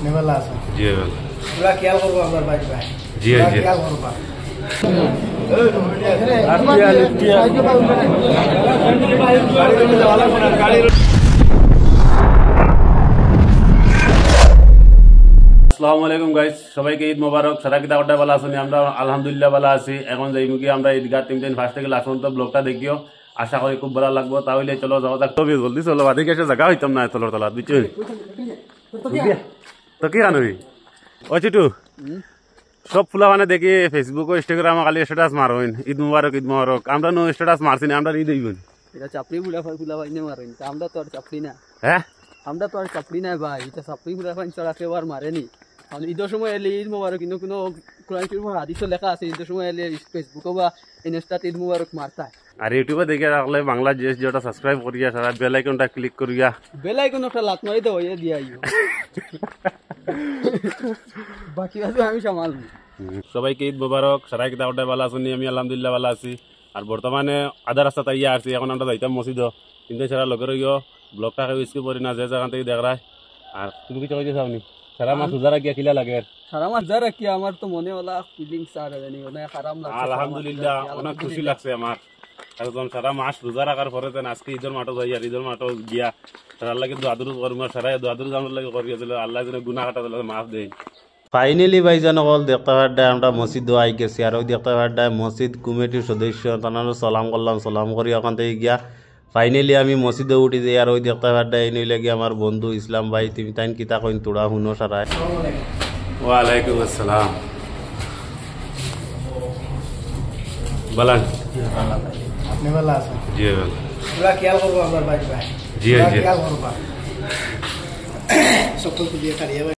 আপনি ভালো আছেন? জি ভালো। পুরা খেয়াল করবো আমার ভাই ভাই। জি জি। খেয়াল করবা। আসসালামু আলাইকুম গাইস, সবাইকে ঈদ মোবারক। সারা কি দাওয়াটা ভালো আছেন? আমরা আলহামদুলিল্লাহ ভালো আছি। এখন যাই মুখে আমরা ঈদগাহ টিম ফার্স্ট থেকে লাস্ট পর্যন্ত ব্লগটা দেখিও, আশা করি খুব ভালো লাগবো। তাহলে চলো যাওয়া যাক। তবে জলদি চলো, বাদিকে এসে জায়গা হইতাম না তলর তলাত বুঝছো তো কি আনবি ও চিটু। সব ফুলা মানে দেখি ফেসবুক ইনস্টাগ্রামে খালি স্ট্যাটাস মারইন ঈদ মুবারক ঈদ মুবারক। আমরা নো স্ট্যাটাস মারছি না, আমরা ঈদ হইবেন। এটা চাপড়ি ফুলা ভাই নে মারেন, আমরা তো আর চাপড়ি না। হ্যাঁ আমরা তো আর চাপড়ি না ভাই, এটা চাপড়ি ফুলা ভাই চড়া কেউ আর মারেনি। ঈদের সময় এলে ঈদ মুবারক, কিন্তু কোনো কোরআন শরীফের হাদিসে লেখা আছে ঈদের সময় এলে ফেসবুকে বা ইনস্টাত ঈদ মুবারক মারতা। আর ইউটিউবে দেখে রাখলে বাংলা জিএস যেটা সাবস্ক্রাইব করিয়া সারা বেল আইকনটা ক্লিক করিয়া বেল আইকন একটা লাত মারি দাও, ইয়ে দিয়া আইও। বাকি আছে আমি সামালবো। সবাইকে ঈদ মুবারক। সারা কি দাওয়াটা ভালো আছেন? আমি আলহামদুলিল্লাহ ভালো আছি। আর বর্তমানে আধা রাস্তা তাইয়া আসছি, এখন আমরা যাইতাম মসজিদ, কিন্তু সারা লোকের ব্লগটা কেউ স্কিপ করি না, যে জায়গা থেকে দেখ রায়। আর তুমি কিছু কইতে চাওনি? সারা মাস রোজা রাখিয়া কিলা লাগে? সারা মাস যা রাখি আমার তো মনে ওলা ফিলিংস আর জানি অনেক আরাম লাগছে। আলহামদুলিল্লাহ অনেক খুশি লাগছে আমার। একদম সারা মাস রোজা রাখার পরে আজকে ঈদের মাঠে যাই, আর ঈদের মাঠে গিয়া সারার লাগে দোয়াদুরু করবো। সারা দোয়াদুরু জানার লাগে করিয়াছিল, আল্লাহ যেন গুনাহ কাটা দিলে মাফ দেয়। ফাইনালি ভাইজান হল দেখতে পাড্ডায় আমরা মসজিদ আই গেছি, আর ওই দেখতে পাড্ডায় মসজিদ কমিটির সদস্য তানারও সালাম করলাম, সালাম করি ওখান থেকে গিয়া ফাইনালি আমি মসজিদে উঠি যাই। আর ওই দেখতে পাড্ডায় এই নইলে গিয়ে আমার বন্ধু ইসলাম ভাই, তুমি তাইন কিতা কইন তোড়া শুনো সারায়। ওয়ালাইকুম আসসালাম। বলেন। আপনি ভালো আছেন? জি ভালো। পুরা খেয়াল করবো আমার ভাই ভাই। জি জি। খেয়াল করবা। সকলকে দিয়ে খালিয়ে ভাই।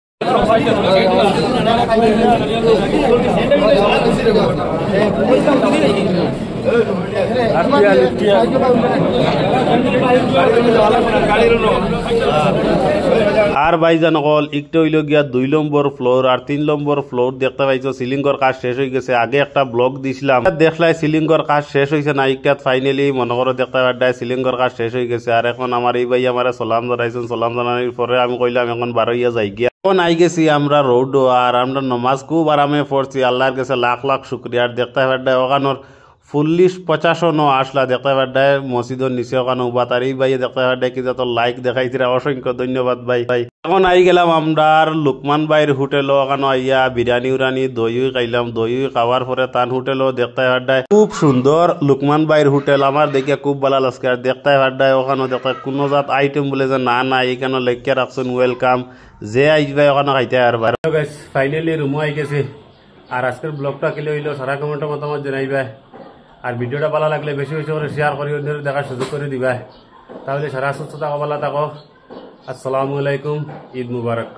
আর ভাইজান হল একটু হইল গিয়া 2 নম্বর ফ্লোর আর 3 নম্বর ফ্লোর দেখতে পাইছো সিলিংয়ের কাজ শেষ হয়ে গেছে। আগে একটা ব্লগ দিছিলাম, দেখলাই সিলিংয়ের কাজ শেষ হয়েছে না, ইকাত ফাইনালি মনে করো দেখতে পাড্ডায় সিলিংয়ের কাজ শেষ হয়ে গেছে। আর এখন আমার এই ভাই আমার সালাম জানাইছেন, সালাম জানানোর পরে আমি কইলাম এখন বারোইয়া যাই গিয়া। এখন আই গেছি আমরা রোড, আর আমরা নমাজ খুব আরামে পড়ছি, আল্লাহর কাছে লাখ লাখ শুক্রিয়া। আর দেখতে পাড্ডায় ওখানোর 40-50 আসলা দেখতে পাড্ডায় মসজিদের নিচে ওখানে উবা। তার এই ভাই দেখতে পাড্ডায় কি যত লাইক দেখাইছিল, অসংখ্য ধন্যবাদ ভাই। এখন আই গেলাম আমরা লুকমান ভাইয়ের হোটেল, ওখানে আইয়া বিরিয়ানি উরানি দই খাইলাম, দই খাওয়ার পরে তান হোটেলও দেখতে পাড্ডায় খুব সুন্দর। লুকমান ভাইয়ের হোটেল আমার দেখিয়া খুব ভালো লাগছে। আর দেখতে পাড্ডায় ওখানে দেখতে কোনো জাত আইটেম বলে যে না না, এইখানে লেখিয়া রাখছেন ওয়েলকাম, যে আইসবে ওখানে খাইতে আর ফাইনালি রুমও আই গেছে। আর আজকের ব্লগটা কেলে হইলো সারা কমেন্টের মতামত জানাইবা। আর ভিডিওটা ভালো লাগলে বেশি বেশি করে শেয়ার করি, অন্যদের দেখার সুযোগ করে দিবা। তাহলে সারা সুস্থ থাকো, ভালো থাকো। আসসালামু আলাইকুম, ঈদ মুবারক।